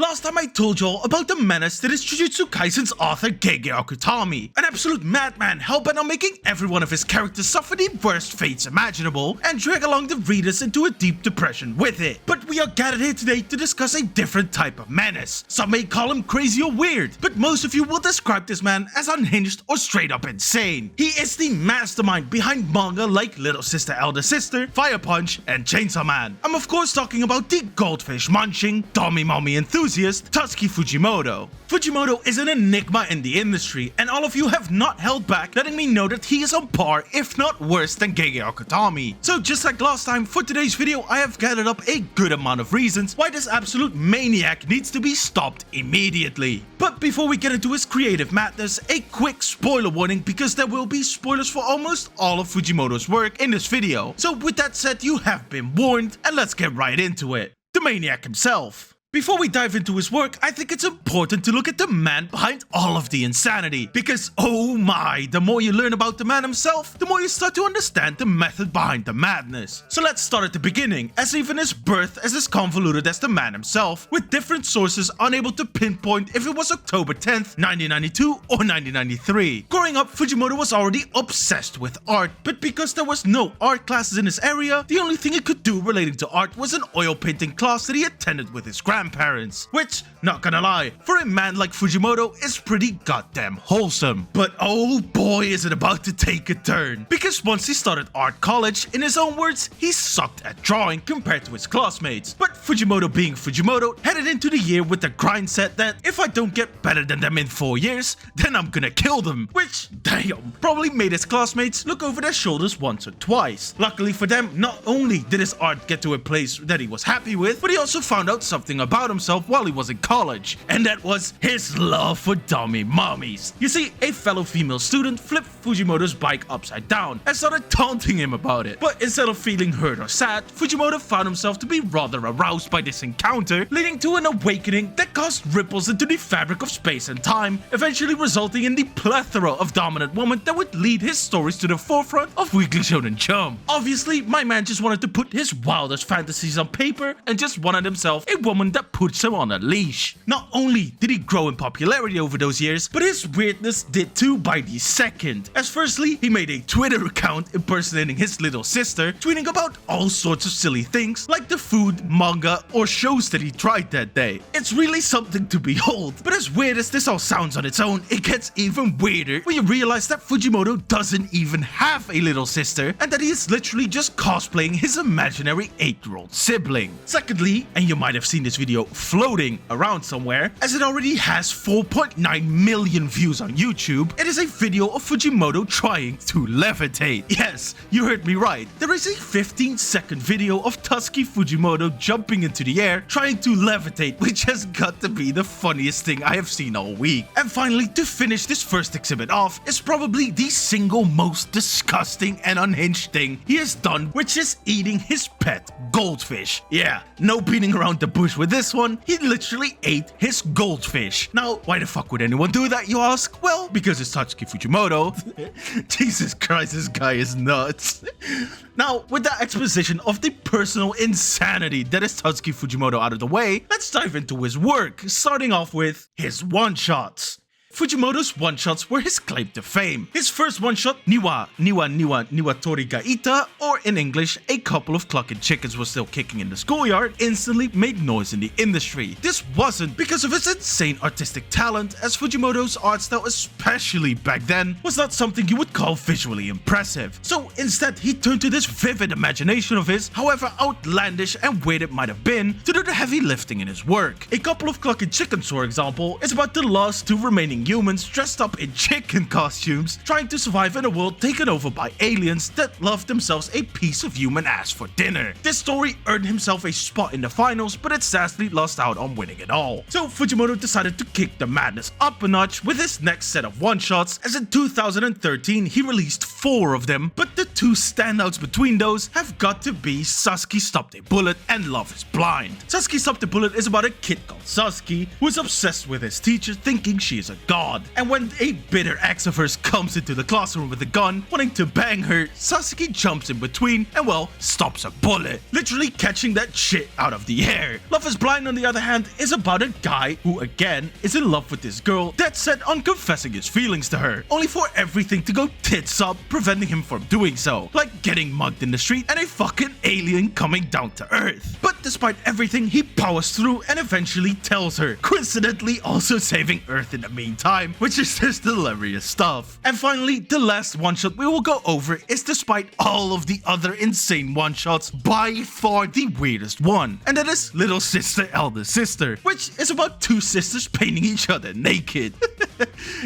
Last time I told y'all about the menace that is Jujutsu Kaisens author Gege Akutami, an absolute madman hell-bent on making every one of his characters suffer the worst fates imaginable and drag along the readers into a deep depression with it. But we are gathered here today to discuss a different type of menace. Some may call him crazy or weird, but most of you will describe this man as unhinged or straight up insane. He is the mastermind behind manga like Little Sister Elder Sister, Fire Punch, and Chainsaw Man. I'm of course talking about the goldfish munchin, dommy enthusiast, Tatsuki Fujimoto. Fujimoto is an enigma in the industry, and all of you have not held back letting me know that he is on par, if not worse than Gege Akutami. So just like last time, for today's video I have gathered up a good amount of reasons why this absolute maniac needs to be stopped immediately. But before we get into his creative madness, a quick spoiler warning because there will be spoilers for almost all of Fujimoto's work in this video. So with that said, you have been warned, and let's get right into it. The Maniac himself. Before we dive into his work, I think it's important to look at the man behind all of the insanity, because oh my, the more you learn about the man himself, the more you start to understand the method behind the madness. So let's start at the beginning, as even his birth is as convoluted as the man himself, with different sources unable to pinpoint if it was October 10th, 1992 or 1993. Growing up, Fujimoto was already obsessed with art, but because there was no art classes in his area, the only thing he could do relating to art was an oil painting class that he attended with his grandparents, which, not gonna lie, for a man like Fujimoto is pretty goddamn wholesome. But oh boy is it about to take a turn, because once he started art college, in his own words, he sucked at drawing compared to his classmates. But Fujimoto being Fujimoto, headed into the year with the grind set that if I don't get better than them in 4 years, then I'm gonna kill them, which, damn, probably made his classmates look over their shoulders once or twice. Luckily for them, not only did his art get to a place that he was happy with, but he also found out something about himself while he was in college, and that was his love for dummy mommies. You see, a fellow female student flipped Fujimoto's bike upside down and started taunting him about it. But instead of feeling hurt or sad, Fujimoto found himself to be rather aroused by this encounter, leading to an awakening that caused ripples into the fabric of space and time, eventually resulting in the plethora of dominant women that would lead his stories to the forefront of Weekly Shonen Jump. Obviously, my man just wanted to put his wildest fantasies on paper and just wanted himself a woman that puts him on a leash. Not only did he grow in popularity over those years, but his weirdness did too by the second. As firstly, he made a Twitter account impersonating his little sister, tweeting about all sorts of silly things like the food, manga, or shows that he tried that day. It's really something to behold, but as weird as this all sounds on its own, it gets even weirder when you realize that Fujimoto doesn't even have a little sister and that he is literally just cosplaying his imaginary 8-year-old sibling. Secondly, and you might have seen this video floating around somewhere, as it already has 4.9 million views on YouTube, it is a video of Fujimoto trying to levitate. Yes, you heard me right. There is a 15-second video of Tatsuki Fujimoto jumping into the air trying to levitate, which has got to be the funniest thing I have seen all week. And finally, to finish this first exhibit off, is probably the single most disgusting and unhinged thing he has done, which is eating his pet goldfish. Yeah, no beating around the bush with this one, he literally ate his goldfish. Now, why the fuck would anyone do that, you ask? Well, because it's Tatsuki Fujimoto. Jesus Christ, this guy is nuts. Now, with that exposition of the personal insanity that is Tatsuki Fujimoto out of the way, let's dive into his work, starting off with his one-shots. Fujimoto's one-shots were his claim to fame. His first one-shot, Niwatori ga ita, or in English, a couple of clucking chickens were still kicking in the schoolyard, instantly made noise in the industry. This wasn't because of his insane artistic talent, as Fujimoto's art style, especially back then, was not something you would call visually impressive. So instead, he turned to this vivid imagination of his, however outlandish and weird it might have been, to do the heavy lifting in his work. A couple of clucking chickens, for example, is about the last two remaining humans dressed up in chicken costumes trying to survive in a world taken over by aliens that love themselves a piece of human ass for dinner. This story earned himself a spot in the finals, but it sadly lost out on winning it all. So Fujimoto decided to kick the madness up a notch with his next set of one-shots, as in 2013 he released 4 of them, but the two standouts between those have got to be Sasuke Stopped a Bullet and Love is Blind. Sasuke Stopped a Bullet is about a kid called Sasuke who is obsessed with his teacher, thinking she is a god. And when a bitter ex of hers comes into the classroom with a gun, wanting to bang her, Sasuke jumps in between and, well, stops a bullet, literally catching that shit out of the air. Love is Blind, on the other hand, is about a guy who, again, is in love with this girl that's set on confessing his feelings to her, only for everything to go tits up, preventing him from doing so, like getting mugged in the street and a fucking alien coming down to Earth. But despite everything, he powers through and eventually tells her, coincidentally also saving Earth in the meantime, which is just hilarious stuff. And finally, the last one-shot we will go over is, despite all of the other insane one-shots, by far the weirdest one, and that is Little Sister, Elder Sister, which is about two sisters painting each other naked.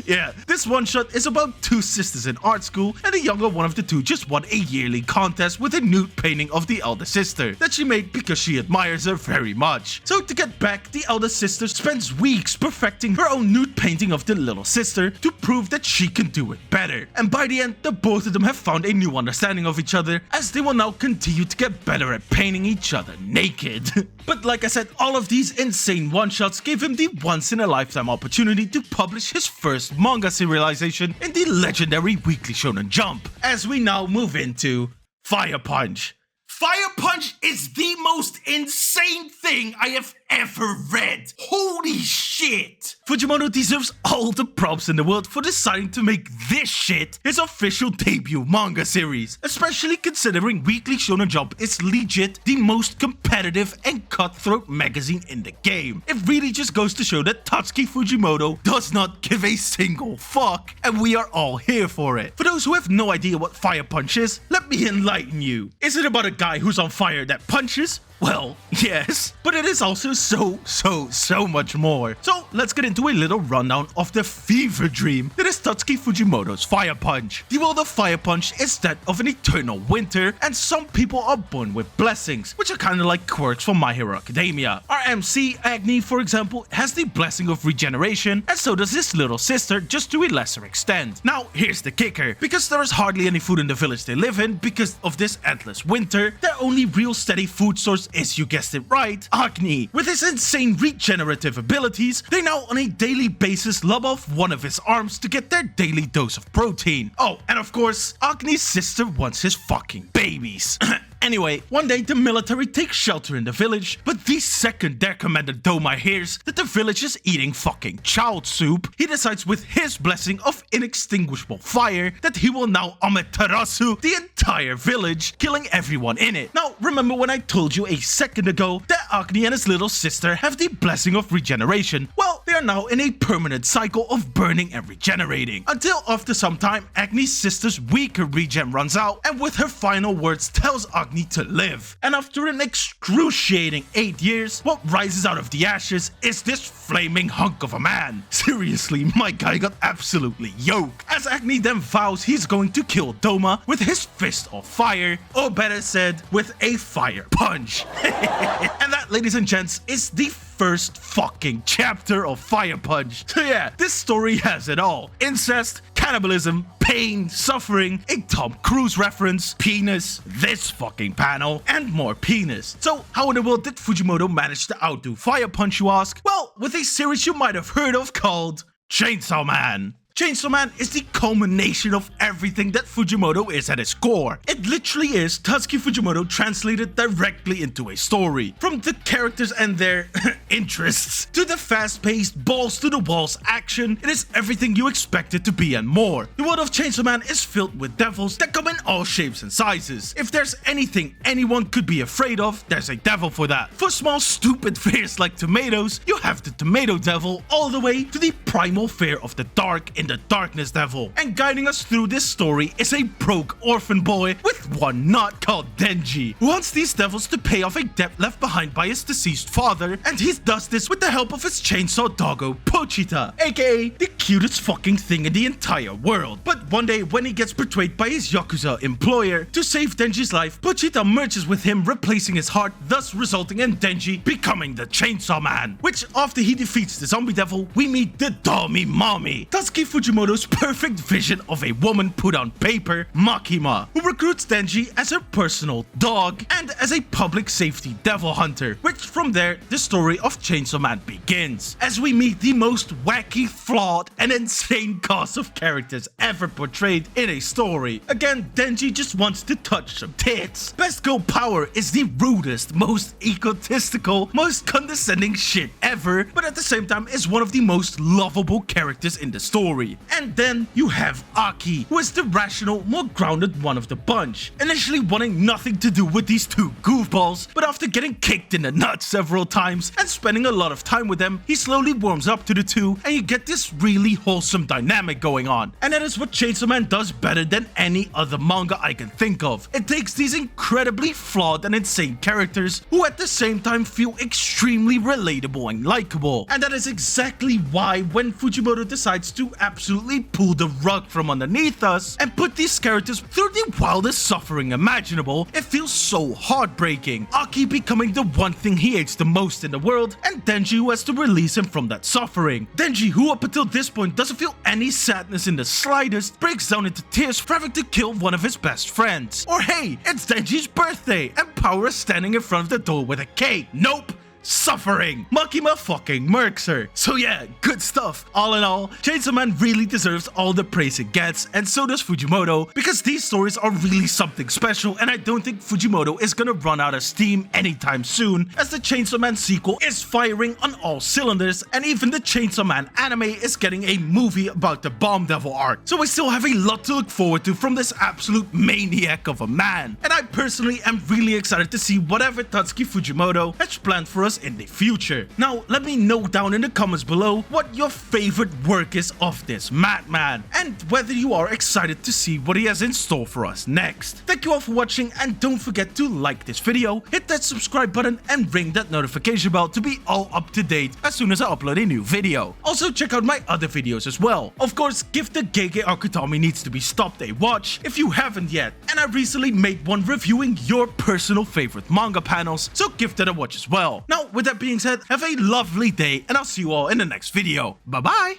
Yeah, this one-shot is about two sisters in art school, and the younger one of the two just won a yearly contest with a nude painting of the elder sister that she made because she admires her very much. So to get back, the elder sister spends weeks perfecting her own nude painting of the little sister to prove that she can do it better. And by the end, the both of them have found a new understanding of each other, as they will now continue to get better at painting each other naked. But like I said, all of these insane one-shots gave him the once-in-a-lifetime opportunity to publish his first manga serialization in the legendary Weekly Shonen Jump, as we now move into Fire Punch. Fire Punch is the most insane thing I have ever read. Holy shit! Fujimoto deserves all the props in the world for deciding to make this shit his official debut manga series, especially considering Weekly Shonen Jump is legit the most competitive and cutthroat magazine in the game. It really just goes to show that Tatsuki Fujimoto does not give a single fuck, and we are all here for it. For those who have no idea what Fire Punch is, let me enlighten you. Is it about a guy who's on fire that punches? Well, yes, but it is also so much more. So let's get into a little rundown of the fever dream that is Tatsuki Fujimoto's Fire Punch. The world of Fire Punch is that of an eternal winter, and some people are born with blessings, which are kinda like quirks from My Hero Academia. Our MC, Agni, for example, has the blessing of regeneration, and so does his little sister, just to a lesser extent. Now, here's the kicker. Because there is hardly any food in the village they live in because of this endless winter, their only real steady food source is, you guessed it right, Agni. With his insane regenerative abilities, they now on a daily basis lob off one of his arms to get their daily dose of protein. Oh, and of course, Agni's sister wants his fucking babies. Anyway, one day the military takes shelter in the village, but the second their commander Dommy hears that the village is eating fucking child soup, he decides with his blessing of inextinguishable fire that he will now Amaterasu the entire village, killing everyone in it. Now, remember when I told you a second ago that Agni and his little sister have the blessing of regeneration? Well, they are now in a permanent cycle of burning and regenerating, until after some time, Agni's sister's weaker regen runs out, and with her final words tells Agni to live. And after an excruciating 8 years, what rises out of the ashes is this flaming hunk of a man. Seriously, my guy got absolutely yoked, as Agni then vows he's going to kill Doma with his fist of fire, or better said, with a fire punch. And that, ladies and gents, is the first fucking chapter of Fire Punch. So yeah, this story has it all. Incest, cannibalism, pain, suffering, a Tom Cruise reference, penis, this fucking panel, and more penis. So how in the world did Fujimoto manage to outdo Fire Punch, you ask? Well, with a series you might have heard of called Chainsaw Man. Chainsaw Man is the culmination of everything that Fujimoto is at its core. It literally is Tatsuki Fujimoto translated directly into a story. From the characters and their interests, to the fast-paced, balls-to-the-walls action, it is everything you expect it to be and more. The world of Chainsaw Man is filled with devils that come in all shapes and sizes. If there's anything anyone could be afraid of, there's a devil for that. For small stupid fears like tomatoes, you have the tomato devil, all the way to the primal fear of the dark in the darkness devil. And guiding us through this story is a broke orphan boy with one nut called Denji, who wants these devils to pay off a debt left behind by his deceased father, and he does this with the help of his chainsaw doggo Pochita, aka the cutest fucking thing in the entire world. But one day when he gets betrayed by his Yakuza employer, to save Denji's life, Pochita merges with him, replacing his heart, thus resulting in Denji becoming the Chainsaw Man. Which, after he defeats the zombie devil, we meet the Dommy Mommy, Tatsuki Fujimoto's perfect vision of a woman put on paper, Makima, who recruits Denji as her personal dog and as a public safety devil hunter, which from there the story of Chainsaw Man begins, as we meet the most wacky, flawed, an insane cast of characters ever portrayed in a story. Again, Denji just wants to touch some tits. Best Girl Power is the rudest, most egotistical, most condescending shit ever, but at the same time is one of the most lovable characters in the story. And then you have Aki, who is the rational, more grounded one of the bunch, initially wanting nothing to do with these two goofballs, but after getting kicked in the nuts several times and spending a lot of time with them, he slowly warms up to the two and you get this really wholesome dynamic going on. And that is what Chainsaw Man does better than any other manga I can think of. It takes these incredibly flawed and insane characters who at the same time feel extremely relatable and likable. And that is exactly why when Fujimoto decides to absolutely pull the rug from underneath us and put these characters through the wildest suffering imaginable, it feels so heartbreaking. Aki becoming the one thing he hates the most in the world, and Denji who has to release him from that suffering. Denji, who up until this point doesn't feel any sadness in the slightest, breaks down into tears for having to kill one of his best friends. Or hey, it's Denji's birthday and Power is standing in front of the door with a cake. Nope. Suffering. Makima fucking murks her. So yeah, good stuff. All in all, Chainsaw Man really deserves all the praise it gets, and so does Fujimoto, because these stories are really something special, and I don't think Fujimoto is gonna run out of steam anytime soon, as the Chainsaw Man sequel is firing on all cylinders, and even the Chainsaw Man anime is getting a movie about the Bomb Devil arc. So we still have a lot to look forward to from this absolute maniac of a man, and I personally am really excited to see whatever Tatsuki Fujimoto has planned for us in the future. Now, let me know down in the comments below what your favorite work is of this madman, and whether you are excited to see what he has in store for us next. Thank you all for watching, and don't forget to like this video, hit that subscribe button, and ring that notification bell to be all up to date as soon as I upload a new video. Also, check out my other videos as well. Of course, give the Gege Akutami Needs to Be Stopped a watch if you haven't yet, and I recently made one reviewing your personal favorite manga panels, so give that a watch as well. Now, with that being said, have a lovely day, and I'll see you all in the next video. Bye bye!